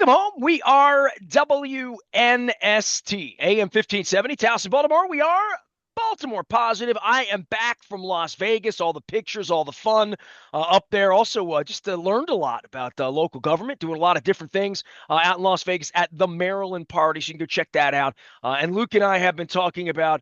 Welcome home. We are WNST, AM 1570, Towson, Baltimore. We are Baltimore positive. I am back from Las Vegas. All the pictures, all the fun up there. Also, just learned a lot about local government, doing a lot of different things out in Las Vegas at the Maryland party. So you can go check that out. And Luke and I have been talking about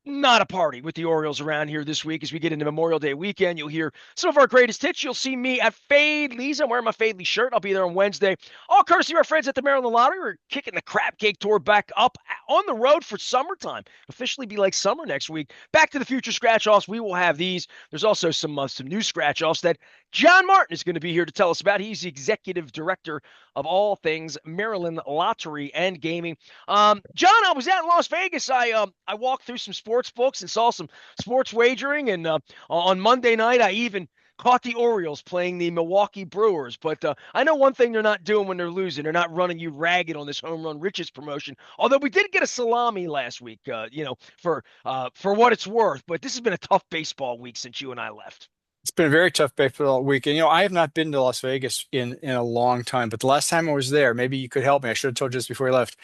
not a party with the Orioles around here this week as we get into Memorial Day weekend. You'll hear some of our greatest hits. You'll see me at Fade Lee's. I'm wearing my Fade Lee shirt. I'll be there on Wednesday. All courtesy of our friends at the Maryland Lottery. We're kicking the Crab Cake Tour back up on the road for summertime. Officially be like summer next week. Back to the Future scratch-offs. We will have these. There's also some new scratch-offs that John Martin is going to be here to tell us about. He's the executive director of all things Maryland Lottery and Gaming. John, I was out in Las Vegas. I walked through some sports books and saw some sports wagering. And on Monday night, I even caught the Orioles playing the Milwaukee Brewers. But I know one thing they're not doing when they're losing. They're not running you ragged on this Home Run Riches promotion. Although we did get a salami last week, for what it's worth. But this has been a tough baseball week since you and I left. It's been a very tough baseball weekend. I have not been to Las Vegas in a long time, but the last time I was there, maybe you could help me. I should have told you this before we left.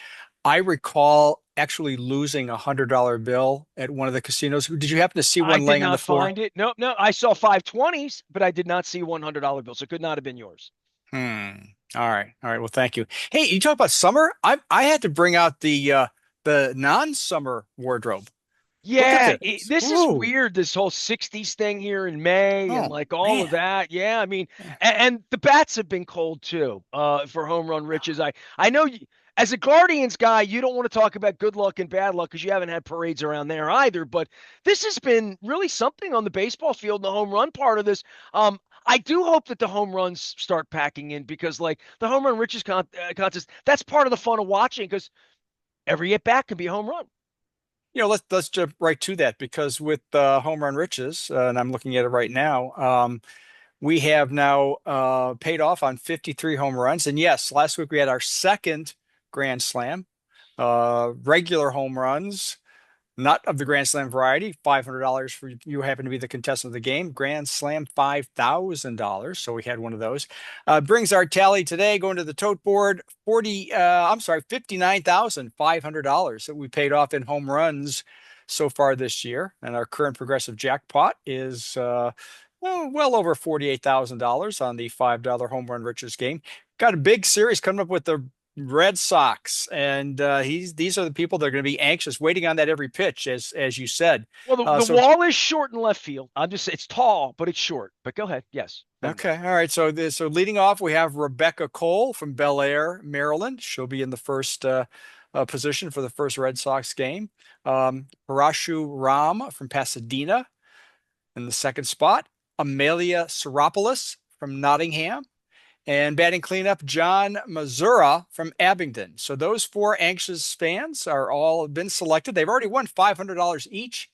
I recall actually losing $100 bill at one of the casinos. Did you happen to see I one did laying on the not floor? find it. No, no. I saw 520s, but I did not see $100 bills. So it could not have been yours. Hmm. All right. All right. Well, thank you. Hey, you talk about summer? I had to bring out the non-summer wardrobe. Look at Yeah, this. this is Ooh. weird. This whole 60s thing here in May and Oh like all of man. that. Yeah, I mean, and the bats have been cold too. For home run riches, I know you, as a Guardians guy, you don't want to talk about good luck and bad luck because you haven't had parades around there either. But this has been really something on the baseball field, and the home run part of this. I do hope that the home runs start packing in because like the home run riches contest, that's part of the fun of watching because every at bat can be a home run. Let's jump right to that because with Home Run Riches, and I'm looking at it right now, we have now paid off on 53 home runs. And yes, last week we had our second Grand Slam, regular home runs, not of the Grand Slam variety, $500 for you happen to be the contestant of the game. Grand Slam, $5,000. So we had one of those. Brings our tally today going to the tote board, $59,500 that we paid off in home runs so far this year. And our current progressive jackpot is well over $48,000 on the $5 home run riches game. Got a big series coming up with the Red Sox, and these are the people that are going to be anxious, waiting on that every pitch, as you said. Well, the So wall is short in left field. It's tall, but it's short. But go ahead. Yes. One more. okay, all right. So leading off, we have Rebecca Cole from Bel Air, Maryland. She'll be in the first position for the first Red Sox game. Parashu Ram from Pasadena in the second spot. Amelia Seropoulos from Nottingham. And batting cleanup, John Mazura from Abingdon. So those four anxious fans are all been selected. They've already won $500 each.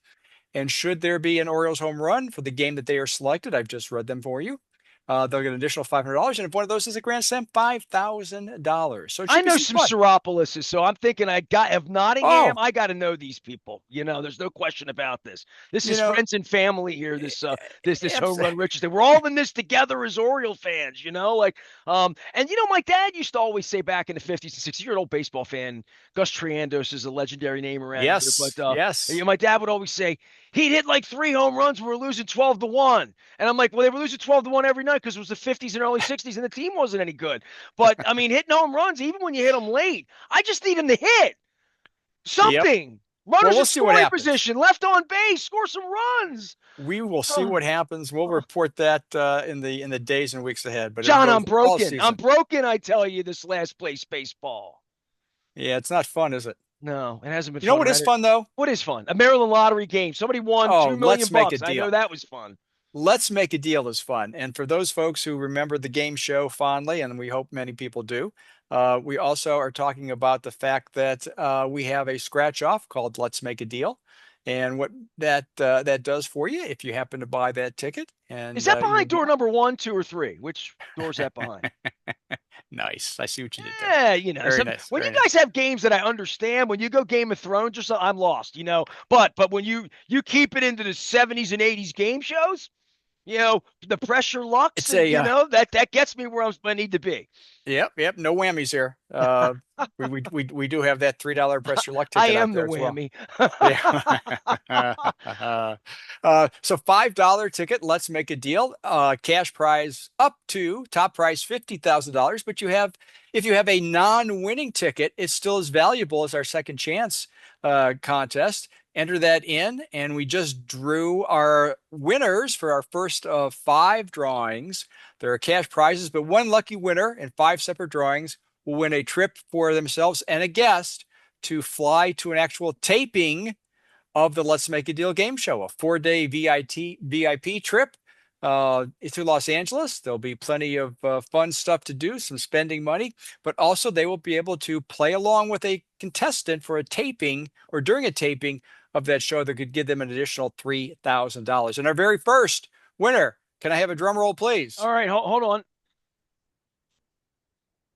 And should there be an Orioles home run for the game that they are selected, I've just read them for you. They'll get an additional $500. And if one of those is a grand slam, $5,000. So it I should be know some some fun. Seropolises, so I'm thinking of Nottingham, Oh, I got to know these people. There's no question about this. This you is know, friends and family here. This home abs- run riches thing. We're all in this together as Oriole fans. And my dad used to always say back in the 50s and 60s. You're an old baseball fan. Gus Triandos is a legendary name around here, but yes, yes. my dad would always say he'd hit like 3 home runs. We were losing 12-1, and I'm like, well, they were losing 12-1 every night because it was the 50s and early 60s, and the team wasn't any good. But I mean, hitting home runs, even when you hit them late, I just need him to hit Yep. something. Well, Runners we'll in see what scoring happens. position, left on base, score some runs. We will see Oh, what happens. We'll oh. report that in the days and weeks ahead. But John, enjoy I'm football broken. I'm season. broken. I tell you, this last place baseball. Yeah, it's not fun, is it? No, it hasn't been You know fun what is around it. fun though? What is fun? A Maryland lottery game. Somebody won Oh, 2 million let's make a bucks. I know deal. that was fun. Let's make a deal is fun. And for those folks who remember the game show fondly, and we hope many people do, we also are talking about the fact that we have a scratch off called Let's Make a Deal. And what that does for you if you happen to buy that ticket, Is and that you'll behind get door number 1, 2, or 3? Which door is that behind? nice. I see what you did there. Yeah, Very some nice. when you Very nice. guys have games that I understand, when you go Game of Thrones or something, I'm lost. But when you keep it into the 70s and 80s game shows, You know, the pressure lux, It's and a you know that gets me where I need to be. yep, no whammies here. We do have that $3 press your luck I ticket out am the there as well. whammy. Yeah. So $5 ticket, let's make a deal. Cash prize up to top prize $50,000. But if you have a non-winning ticket, it still is valuable as our second chance contest. Enter that in, and we just drew our winners for our first of five drawings. There are cash prizes, but one lucky winner in five separate drawings will win a trip for themselves and a guest to fly to an actual taping of the Let's Make a Deal game show, a 4-day VIP trip to Los Angeles. There'll be plenty of fun stuff to do, some spending money, but also they will be able to play along with a contestant for a taping or during a taping of that show that could give them an additional $3,000. And our very first winner, can I have a drum roll, please? All right, hold on.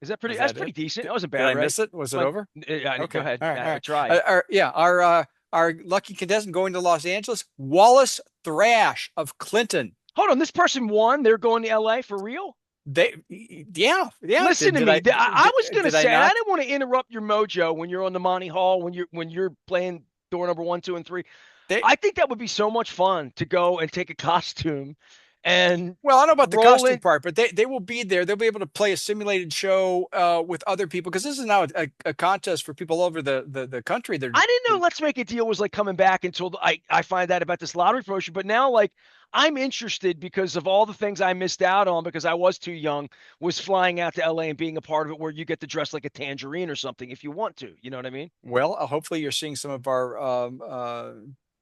Is that pretty? Was That's that pretty it? decent. That wasn't Did bad, I right? miss it? Was it Like, over? go Okay. ahead. All right. All I right. tried. Our lucky contestant going to Los Angeles, Wallace Thrash of Clinton. Hold on. This person won. They're going to LA for real. Yeah. Listen to me. I was gonna Did I say, and I not? didn't want to interrupt your mojo when you're on the Monty Hall when you're playing door number one, two, and three. They I think that would be so much fun to go and take a costume and Well, I don't know about the roll costume in. part, but they will be there. They'll be able to play a simulated show with other people because this is now a contest for people all over the country. I didn't know Let's Make a Deal was like coming back until I find out about this lottery promotion. But now, like, I'm interested because of all the things I missed out on because I was too young, was flying out to LA and being a part of it where you get to dress like a tangerine or something if you want to. You know what I mean? Well, hopefully you're seeing some of our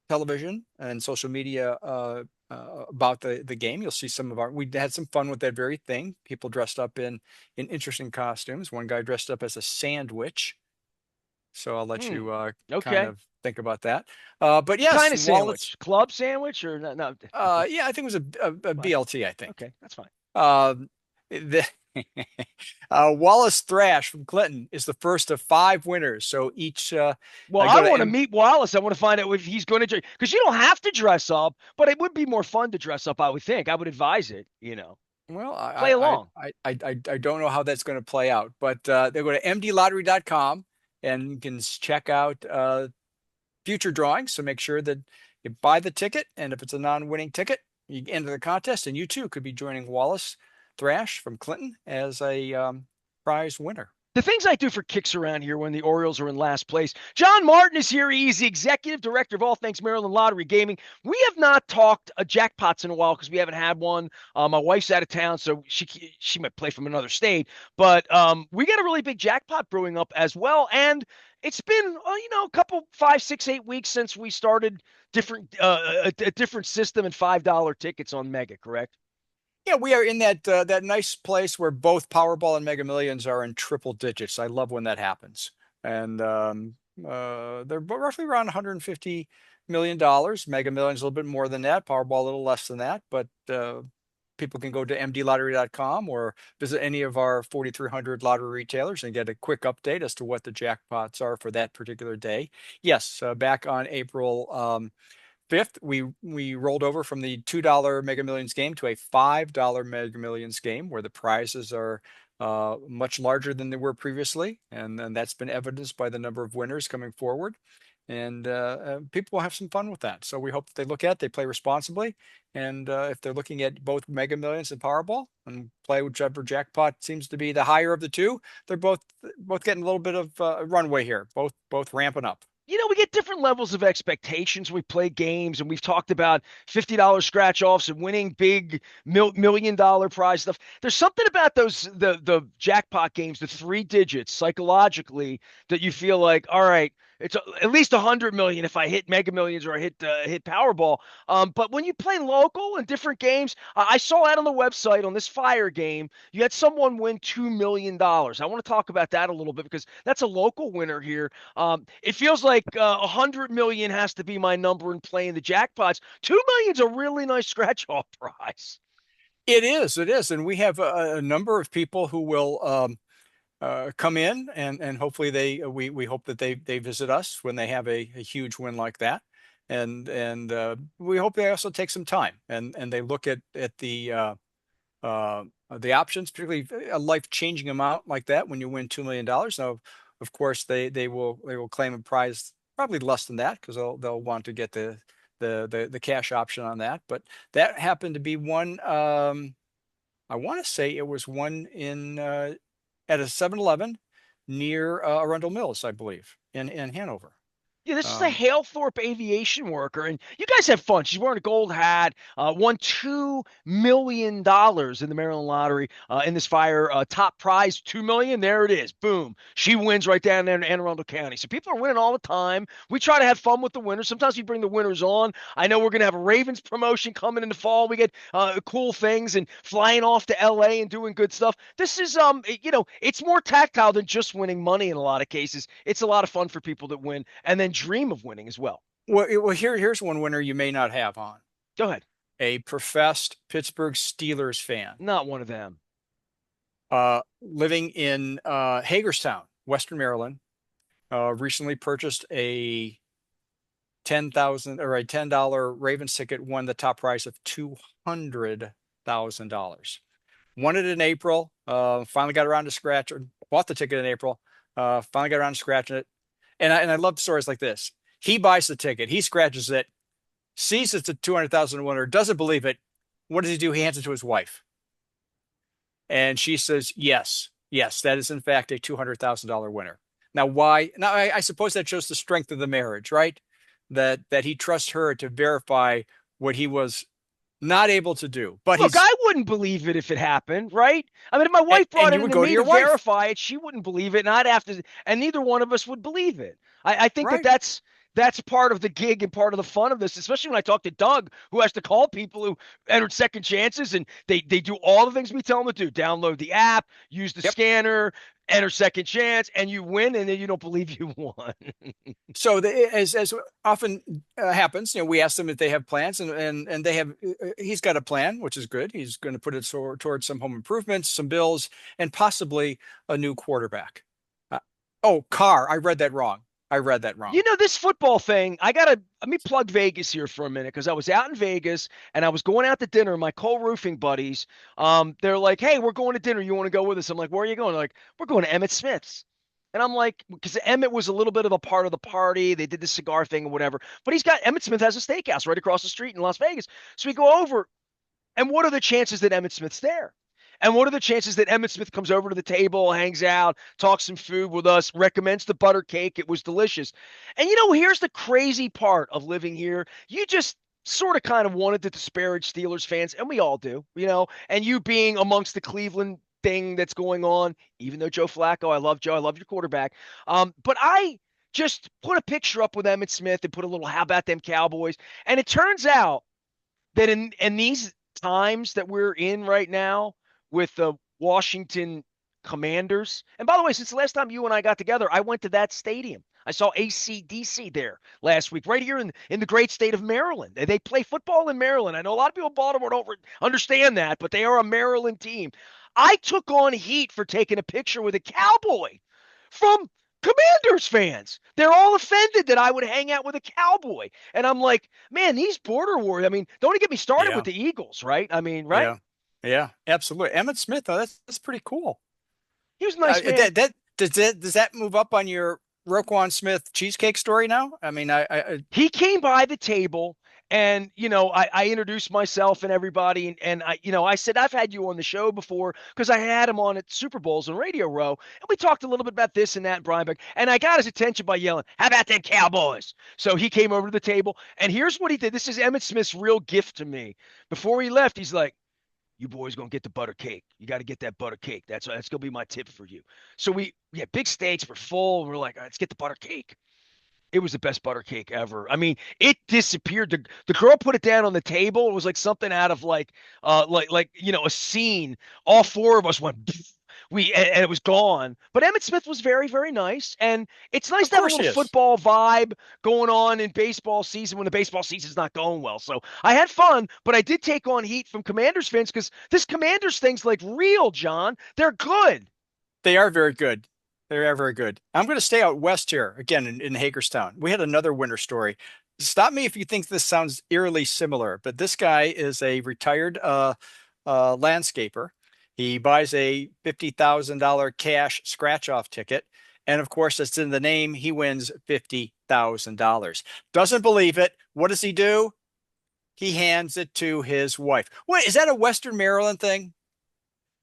television and social media about the game. You'll see some of our. We had some fun with that very thing. People dressed up in interesting costumes. One guy dressed up as a sandwich. So I'll let Hmm. you kind Okay. of think about that. But What yes, kind of Wallace. sandwich? Club sandwich or no? No. Yeah, I think it was a Fine. BLT. I think. Okay, that's fine. Um, the Wallace Thrash from Clinton is the first of five winners. So each Well, go I to want to M. meet Wallace. I want to find out if he's going to because you don't have to dress up, but it would be more fun to dress up. I would think. I would advise it. Well, Play along. I don't know how that's going to play out, but they go to mdlottery.com and you can check out future drawings. So make sure that you buy the ticket, and if it's a non-winning ticket, you enter the contest, and you too could be joining Wallace Thrash from Clinton as a prize winner. The things I do for kicks around here when the Orioles are in last place. John Martin is here. He's the executive director of all things Maryland Lottery Gaming. We have not talked jackpots in a while because we haven't had one. My wife's out of town, so she might play from another state. But we got a really big jackpot brewing up as well, and it's been a couple 5, 6, 8 weeks since we started a different system and $5 tickets on Mega. Correct? Yeah, we are in that nice place where both Powerball and Mega Millions are in triple digits. I love when that happens. And they're roughly around $150 million. Mega Millions a little bit more than that. Powerball a little less than that. But people can go to mdlottery.com or visit any of our 4,300 lottery retailers and get a quick update as to what the jackpots are for that particular day. Yes, back on April 5th, we rolled over from the $2 Mega Millions game to a $5 Mega Millions game where the prizes are much larger than they were previously. And then that's been evidenced by the number of winners coming forward. And people will have some fun with that. So we hope that they look at, they play responsibly. And if they're looking at both Mega Millions and Powerball and play whichever jackpot seems to be the higher of the two, they're both getting a little bit of runway here, both ramping up. We get different levels of expectations. We play games, and we've talked about $50 scratch offs and winning big $1 million prize stuff. There's something about the jackpot games, the three digits psychologically that you feel like, all right, it's at least 100 million if I hit Mega Millions or I hit Powerball. But when you play local and different games, I saw that on the website on this Fire game. You had someone win $2 million. I want to talk about that a little bit because that's a local winner here. It feels like 100 million has to be my number in playing the jackpots. 2 million is a really nice scratch off prize. It is, and we have a number of people who will come in, and hopefully we hope that they visit us when they have a huge win like that. and we hope they also take some time and they look at uh, the options, particularly a life-changing amount like that when you win $2 million. Now, of course, they will claim a prize probably less than that because they'll want to get the cash option on that. But that happened to be one. I want to say it was one in at a 7-Eleven near Arundel Mills, I believe, in Hanover. Yeah, this is a Um, Halethorpe aviation worker, and you guys have fun. She's wearing a gold hat. Won $2 million in the Maryland lottery in this fire. Top prize $2 million. There it is. Boom. She wins right down there in Anne Arundel County. So people are winning all the time. We try to have fun with the winners. Sometimes we bring the winners on. I know we're going to have a Ravens promotion coming in the fall. We get cool things and flying off to LA and doing good stuff. This is it's more tactile than just winning money in a lot of cases. It's a lot of fun for people that win and then dream of winning as well. well, here's one winner you may not have on. Go ahead. A professed Pittsburgh Steelers fan, Not one of them. living in Hagerstown, Western Maryland, recently purchased a 10,000 or a $10 Ravens ticket, won the top prize of $200,000. Won it in April. Finally got around to scratch or bought the ticket in April. Finally got around to scratching it. And I love stories like this. He buys the ticket, he scratches it, sees it's a 200,000 winner, doesn't believe it. What does he do? He hands it to his wife. And she says, yes, yes, that is in fact a $200,000 winner. Now, why? Now, I suppose that shows the strength of the marriage, right? That he trusts her to verify what he was not able to do. But Look, I wouldn't believe it if it happened, right? I mean, if my wife brought and it you would into go to me your to wife, verify it, she wouldn't believe it, and I'd have to, and neither one of us would believe it. I think that right? that's part of the gig and part of the fun of this, especially when I talk to Doug, who has to call people who entered second chances, and they do all the things we tell them to do: download the app, use the Yep. scanner, enter second chance, and you win, and then you don't believe you won. So as often happens, we ask them if they have plans, and they have. He's got a plan, which is good. He's going to put it towards some home improvements, some bills, and possibly a new quarterback. Uh, oh, car. I read that wrong. I read that wrong. This football thing, let me plug Vegas here for a minute because I was out in Vegas and I was going out to dinner. My co-roofing buddies, they're like, "Hey, we're going to dinner. You want to go with us?" I'm like, "Where are you going?" They're like, "We're going to Emmett Smith's." And I'm like, because Emmett was a little bit of a part of the party. They did the cigar thing or whatever. But Emmett Smith has a steakhouse right across the street in Las Vegas. So we go over, and what are the chances that Emmett Smith's there? And what are the chances that Emmett Smith comes over to the table, hangs out, talks some food with us, recommends the butter cake? It was delicious. And here's the crazy part of living here. You just sort of kind of wanted to disparage Steelers fans, and we all do, and you being amongst the Cleveland thing that's going on, even though Joe Flacco, I love Joe, I love your quarterback. But I just put a picture up with Emmett Smith and put a little, how about them Cowboys? And it turns out that in these times that we're in right now with the Washington Commanders, and by the way, since the last time you and I got together, I went to that stadium. I saw ACDC there last week, right here in the great state of Maryland. They play football in Maryland. I know a lot of people in Baltimore don't understand that, but they are a Maryland team. I took on heat for taking a picture with a cowboy from Commanders fans. They're all offended that I would hang out with a cowboy. And I'm like, man, these border wars. I mean, don't even get me started with Yeah, the Eagles, right? I mean, right? yeah, yeah, absolutely. Emmett Smith, though, that's pretty cool. He was a nice man. Does that move up on your Roquan Smith cheesecake story now? I mean, He came by the table and I introduced myself and everybody and I said I've had you on the show before because I had him on at Super Bowls and Radio Row and we talked a little bit about this and that and Brian Beck and I got his attention by yelling, "How about them Cowboys?" So he came over to the table and here's what he did. This is Emmett Smith's real gift to me. Before he left, he's like, "You boys gonna get the butter cake. You got to get that butter cake. That's gonna be my tip for you." So we had big steaks. We're full. We're like, "All right, let's get the butter cake." It was the best butter cake ever. I mean, it disappeared. The girl put it down on the table. It was like something out of a scene. All four of us went and it was gone. But Emmett Smith was very, very nice. And it's nice of to have a course little he is. football vibe going on in baseball season when the baseball season's not going well. So I had fun, but I did take on heat from Commanders fans because this Commanders thing's like real, John. They're good. They are very good. They are very good. I'm going to stay out west here again in Hagerstown. We had another winter story. stop me if you think this sounds eerily similar, but this guy is a retired landscaper. He buys a $50,000 cash scratch-off ticket. And of course, it's in the name. He wins $50,000. Doesn't believe it. What does he do? He hands it to his wife. Wait, is that a Western Maryland thing?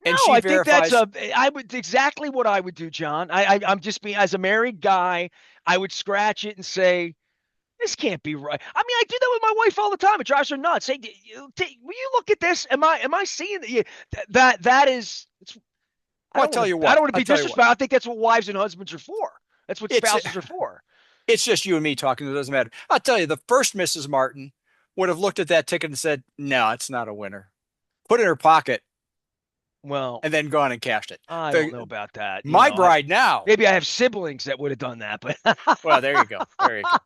And No, she I think that's verifies, I would exactly what I would do, John. I'm just being as a married guy, I would scratch it and say, this can't be right. I mean, I do that with my wife all the time. It drives her nuts. Hey, will you look at this? Am I seeing that? That is. It's, well, I'll tell you I don't what. want to I'll be tell you what. disrespectful. I think that's what wives and husbands are for. That's what It's spouses are for. it's just you and me talking. It doesn't matter. I'll tell you, the first Mrs. Martin would have looked at that ticket and said, "No, it's not a winner." Put it in her pocket Well, and then gone and cashed it. I don't know The about that. my bride now. Maybe I have siblings that would have done that, but Well, there you go. There you go.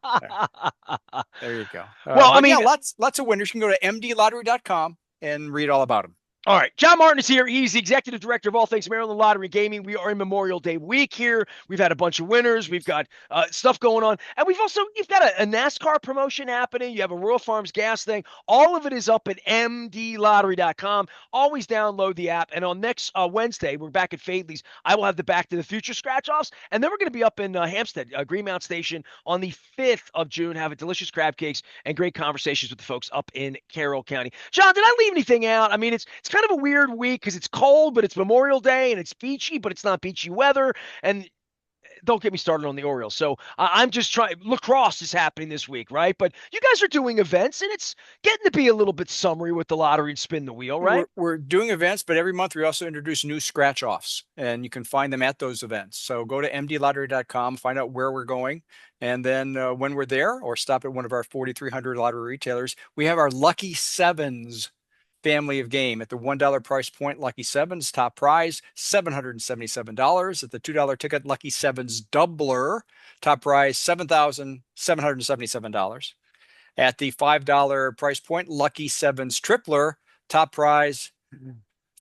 There you go. well, I But yeah, mean, lots of winners. You can go to mdlottery.com and read all about them. all right. John Martin is here. He's the executive director of all things Maryland Lottery Gaming. We are in Memorial Day week here. We've had a bunch of winners. We've got stuff going on. And you've got a NASCAR promotion happening. You have a Royal Farms gas thing. All of it is up at mdlottery.com. Always download the app. And on next Wednesday, we're back at Fadley's. I will have the Back to the Future scratch offs. And then we're going to be up in Hampstead, Greenmount Station on the 5th of June, having delicious crab cakes and great conversations with the folks up in Carroll County. John, did I leave anything out? I mean, it's kind of a weird week because it's cold, but it's Memorial Day, and it's beachy, but it's not beachy weather. And don't get me started on the Orioles. So I'm just trying. Lacrosse is happening this week, right? But you guys are doing events, and it's getting to be a little bit summery with the lottery and spin the wheel, right? We're doing events, but every month we also introduce new scratch offs, and you can find them at those events. So go to mdlottery.com, find out where we're going, and then when we're there, or stop at one of our 4,300 lottery retailers. We have our Lucky Sevens family of game at the $1 price point. Lucky Sevens top prize $777. At the $2 ticket, Lucky Sevens doubler top prize $7,777. At the $5 price point, Lucky Sevens tripler top prize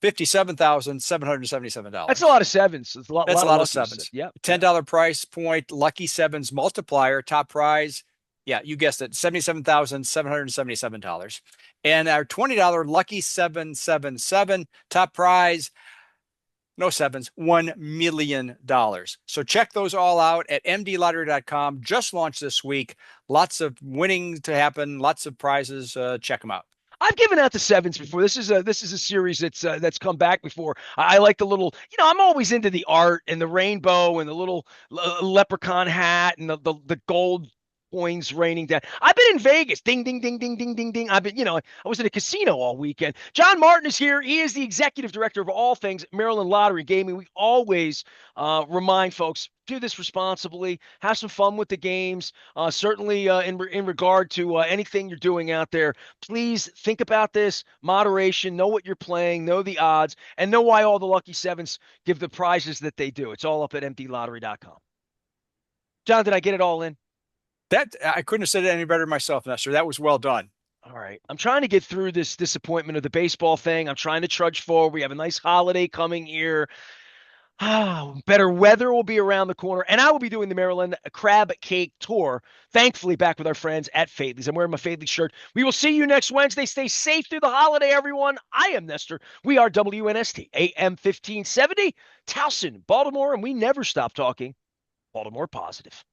That's $57,777. a lot of sevens. It's a lot, That's a lot of lot of luckies. sevens. Yep. $10 price point, Lucky Sevens multiplier top prize. Yeah, you guessed it, $77,777. And our $20 Lucky 777 top prize, no sevens, $1 million. So check those all out at mdlottery.com. Just launched this week. Lots of winning to happen, lots of prizes. Check them out. I've given out the sevens before. This is a series that's come back before. I like the little, I'm always into the art and the rainbow and the little leprechaun hat and the gold coins raining down. I've been in Vegas. Ding, ding, ding, ding, ding, ding, ding. I was in a casino all weekend. John Martin is here. He is the executive director of all things Maryland Lottery Gaming. We always remind folks, do this responsibly, have some fun with the games. Certainly in regard to anything you're doing out there, please think about this. Moderation, know what you're playing, know the odds, and know why all the Lucky Sevens give the prizes that they do. It's all up at mdlottery.com. John, did I get it all in? That I couldn't have said it any better myself, Nestor. That was well done. All right. I'm trying to get through this disappointment of the baseball thing. I'm trying to trudge forward. We have a nice holiday coming here. Better weather will be around the corner, and I will be doing the Maryland Crab Cake Tour. Thankfully, back with our friends at Fadley's. I'm wearing my Fadley shirt. We will see you next Wednesday. Stay safe through the holiday, everyone. I am Nestor. We are WNST, AM 1570, Towson, Baltimore, and we never stop talking Baltimore positive.